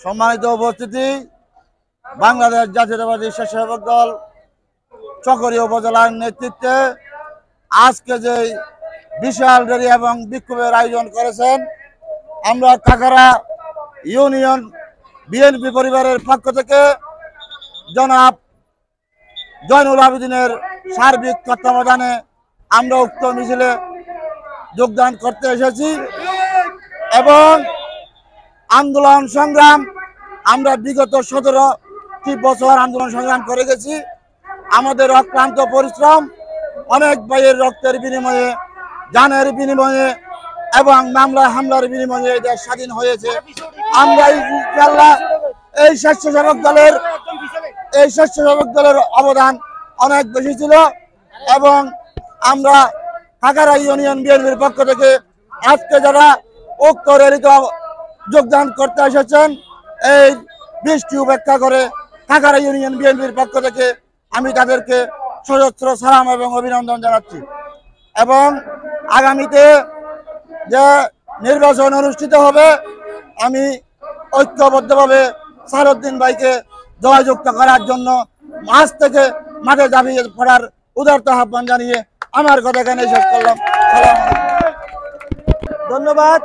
সম্মানিত উপস্থিতি, বাংলাদেশ জাতীয়তাবাদী স্বেচ্ছাসেবক দল চকরি উপজেলার নেতৃত্বে আজকে যে বিশাল র্যালি এবং বিক্ষোভের আয়োজন করেছেন, আমরা কাকারা ইউনিয়ন বিএনপি পরিবারের পক্ষ থেকে জনাব জয়নুল আবেদিনের সার্বিক তত্ত্বাবধানে আমরা উক্ত মিছিলে যোগদান করতে এসেছি এবং আন্দোলন সংগ্রাম আমরা বিগত 17টি বছর আন্দোলন সংগ্রাম করে গেছি। আমাদের অক্লান্ত পরিশ্রম, অনেক ভাইয়ের রক্তের বিনিময়ে, জানের বিনিময়ে এবং মামলা হামলার বিনিময়ে দেশ স্বাধীন হয়েছে। আমরা ইনশাআল্লাহ এই স্বেচ্ছাসেবক দলের অবদান অনেক বেশি ছিল এবং আমরা কাকারা ইউনিয়ন বিএনপির পক্ষ থেকে আজকে যারা উক্ত র্যালিতে যোগদান করতে এসেছেন, এই বৃষ্টি উপেক্ষা করে কাকারা ইউনিয়ন বিএনপির পক্ষ থেকে আমি তাদেরকে সশস্ত্র সালাম এবং অভিনন্দন জানাচ্ছি এবং আগামীতে যে নির্বাচন অনুষ্ঠিত হবে আমি ঐক্যবদ্ধভাবে সারউদ্দিন ভাইকে জয়যুক্ত করার জন্য আজ থেকে মাঠে ঝাঁপিয়ে পড়ার উদারত আহ্বান জানিয়ে আমার কথা এখানে শেষ করলাম। ধন্যবাদ।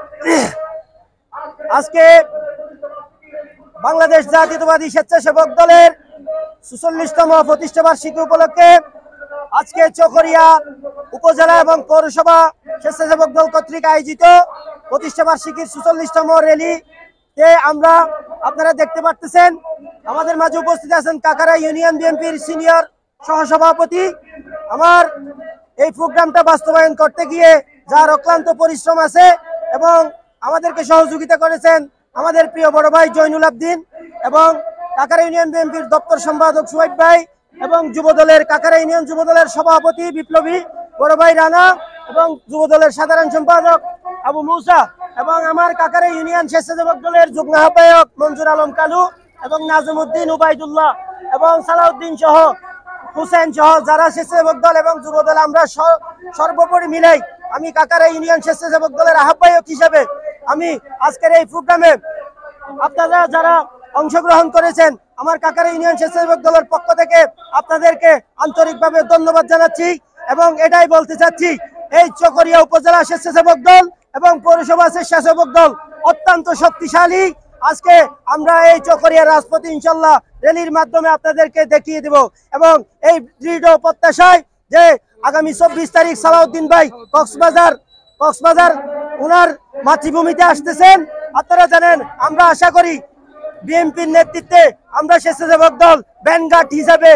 আজকে বাংলাদেশ জাতীয়তাবাদী স্বেচ্ছাসেবক দলের ৪৪তম প্রতিষ্ঠা বার্ষিকী উপলক্ষে আজকে চকরিয়া উপজেলা এবং পৌরসভা স্বেচ্ছাসেবক দল কর্তৃক আয়োজিত প্রতিষ্ঠা বার্ষিকীর ৪৪তম র্যালিতে আমরা আপনারা দেখতে পাচ্ছেন আমাদের মাঝে উপস্থিত আছেন কাকারা ইউনিয়ন বিএনপির সিনিয়র সহসভাপতি। আমার এই প্রোগ্রামটা বাস্তবায়ন করতে গিয়ে যার অক্লান্ত পরিশ্রম আছে এবং আমাদেরকে সহযোগিতা করেছেন আমাদের প্রিয় বড় ভাই জয়নুল আবেদিন এবং কাকারা ইউনিয়ন বিএনপির দপ্তর সম্পাদক সুহাইব ভাই এবং যুবদলের কাকারা ইউনিয়ন যুবদলের সভাপতি বিপ্লবী বড় ভাই রানা এবং যুবদলের সাধারণ সম্পাদক আবু মুসা এবং আমার কাকারা ইউনিয়ন স্বেচ্ছাসেবক দলের যুগ্ম আহ্বায়ক মঞ্জুর আলম কালু এবং নাজমুদ্দিন উবাইদুল্লাহ এবং সালাউদ্দিন সহ হুসেন সহ যারা স্বেচ্ছাসেবক দল এবং যুবদল আমরা সর্বোপরি মিলাই আমি কাকারা ইউনিয়ন স্বেচ্ছাসেবক দলের আহ্বায়ক হিসেবে আমি আজকের এই প্রোগ্রামে আপনারা যারা অংশগ্রহণ করেছেন আমার কাকারা ইউনিয়ন স্বেচ্ছাসেবক দলের পক্ষ থেকে আপনাদেরকে আন্তরিকভাবে ধন্যবাদ জানাচ্ছি এবং এটাই বলতে চাচ্ছি এই চকরিয়া উপজেলা স্বেচ্ছাসেবক দল এবং পৌরসভা স্বেচ্ছাসেবক দল অত্যন্ত শক্তিশালী। আজকে আমরা এই চকরিয়া রাজপথে ইনশাল্লাহ র্যালির মাধ্যমে আপনাদেরকে দেখিয়ে দেব এবং এই দৃঢ় প্রত্যাশায় যে আগামী 24 তারিখ সালাউদ্দিন ভাই কক্সবাজার ওনার মাতৃভূমিতে আসতেছেন। আপনারা জানেন আমরা আশা করি বিএনপির নেতৃত্বে আমরা স্বেচ্ছাসেবক দল ব্যানগার্ড হিসাবে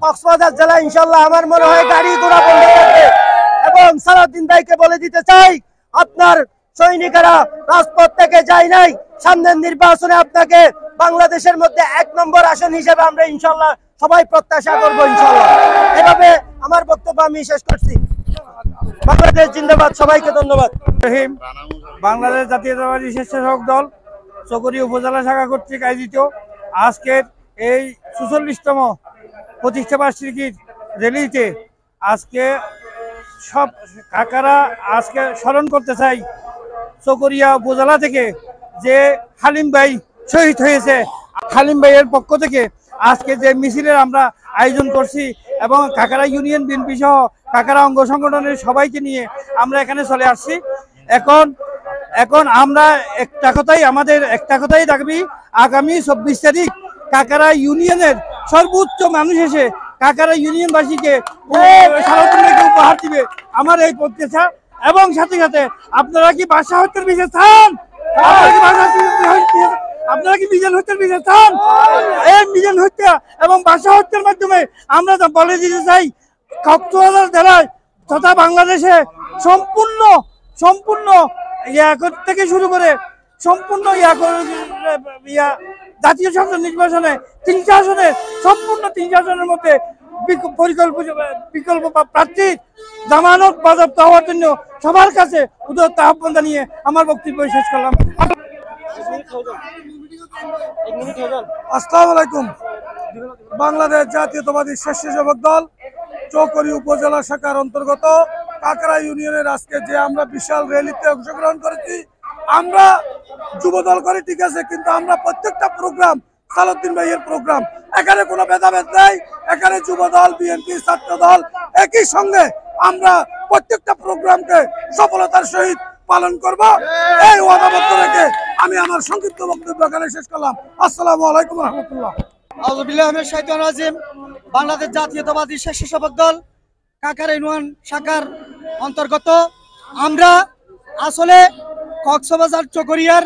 কক্সবাজার জেলা ইনশাল্লাহ আমার মনে হয় গাড়ি ঘোড়া বন্ধ থাকবে এবং সালাউদ্দিন ভাইকে বলে দিতে চাই আপনার সৈনিকেরা রাজপথ থেকে যায় নাই, সামনের নির্বাচনে আপনাকে বাংলাদেশের মধ্যে 1 নম্বর আসন হিসেবে আমরা ইনশাল্লাহ সবাই প্রত্যাশা করবো ইনশাল্লাহ। এভাবে আমার বক্তব্য আমি শেষ করছি। বাংলাদেশ জিন্দাবাদ। সবাইকে ধন্যবাদ। বাংলাদেশ জাতীয়তাবাদী স্বেচ্ছাসেবক দল চকরিয়া উপজেলা শাখা কর্তৃক আয়োজিত আজকের এই ৪৪তম প্রতিষ্ঠা বার্ষিকীর র্যালিতে আজকে সব কাকারা আজকে স্মরণ করতে চাই চকরিয়া উপজেলা থেকে যে হালিম ভাই শহীদ হয়েছে। হালিম ভাইয়ের পক্ষ থেকে আজকে যে মিছিলের আমরা আয়োজন করছি এবং কাকারা ইউনিয়ন বিএনপি সহ কাকারা অঙ্গ সংগঠনের সবাইকে নিয়ে আমরা এখানে চলে আসছি। এখন আমরা আমাদের একটা কথাই দাবি, আগামী 24 তারিখ কাকারা ইউনিয়নের সর্বোচ্চ মানুষ এসে কাকারা ইউনিয়নবাসীকে উপহার দিবে আমার এই প্রত্যাশা। এবং সাথে সাথে আপনারা কি বাসা হত্যার বিষয়ে চান? আপনারা কি মিজান হত্যার বিষয়ে চান? এই মিজান হত্যা এবং বাসা হত্যার মাধ্যমে আমরা বলে দিতে চাই কক্সবাজার জেলায় তথা বাংলাদেশে সম্পূর্ণ থেকে শুরু করে সম্পূর্ণ জাতীয় সংসদ নির্বাচনে 3টা আসনে সম্পূর্ণ 3টা আসনের মধ্যে বিকল্প প্রার্থী জামানত বাজেয়াপ্ত হওয়ার জন্য সবার কাছে উদারতা আহ্বান জানিয়ে আমার বক্তব্য শেষ করলাম। আসসালামু আলাইকুম। বাংলাদেশ জাতীয়তাবাদী স্বেচ্ছাসেবক দল চকরিয়া উপজেলা শাখার অন্তর্গত কাকারা ইউনিয়নের আজকে যে আমরা বিশাল র্যালিতে অংশগ্রহণ করেছি, আমরা যুব দল করে, ঠিক আছে, কিন্তু আমরা প্রত্যেকটা প্রোগ্রাম সালাউদ্দিন ভাইয়ের প্রোগ্রাম, এখানে কোনো ভেদাভেদ নেই। এখানে যুব দল, বিএনপি, ছাত্র দল একই সঙ্গে আমরা প্রত্যেকটা প্রোগ্রামকে সফলতার সহিত পালন করব। এই ওয়াদাবদ্ধ রেখে আমি আমার সংক্ষিপ্ত বক্তব্য এখানে শেষ করলাম। আসসালামু আলাইকুম রহমতুল্লাহ। বাংলাদেশ জাতীয়তাবাদী স্বেচ্ছাসেবক দল কাকার ইউনিয়ন শাখার অন্তর্গত আমরা আসলে কক্সবাজার চকরিয়ার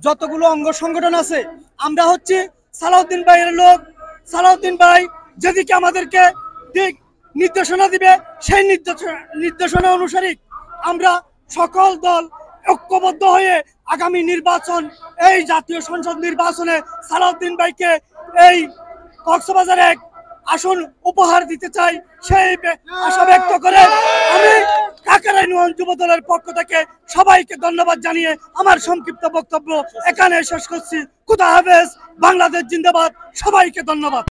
যতগুলো অঙ্গ সংগঠন আছে আমরা হচ্ছে সালাউদ্দিন ভাইয়ের লোক। সালাউদ্দিন ভাই যেদিকে আমাদেরকে দিক নির্দেশনা দিবে সেই নির্দেশনা অনুসারে আমরা সকল দল ঐক্যবদ্ধ হয়ে আগামী নির্বাচন, এই জাতীয় সংসদ নির্বাচনে সালাউদ্দিন ভাইকে এই কক্সবাজারে এক আসন উপহার দিতে চাই। সেই আশা ব্যক্ত করে আমি কাকারা ইউনিয়ন যুব দলের পক্ষ থেকে সবাইকে ধন্যবাদ জানিয়ে আমার সংক্ষিপ্ত বক্তব্য এখানে শেষ করছি। খুদা হাফেজ, বাংলাদেশ জিন্দাবাদ, সবাইকে ধন্যবাদ।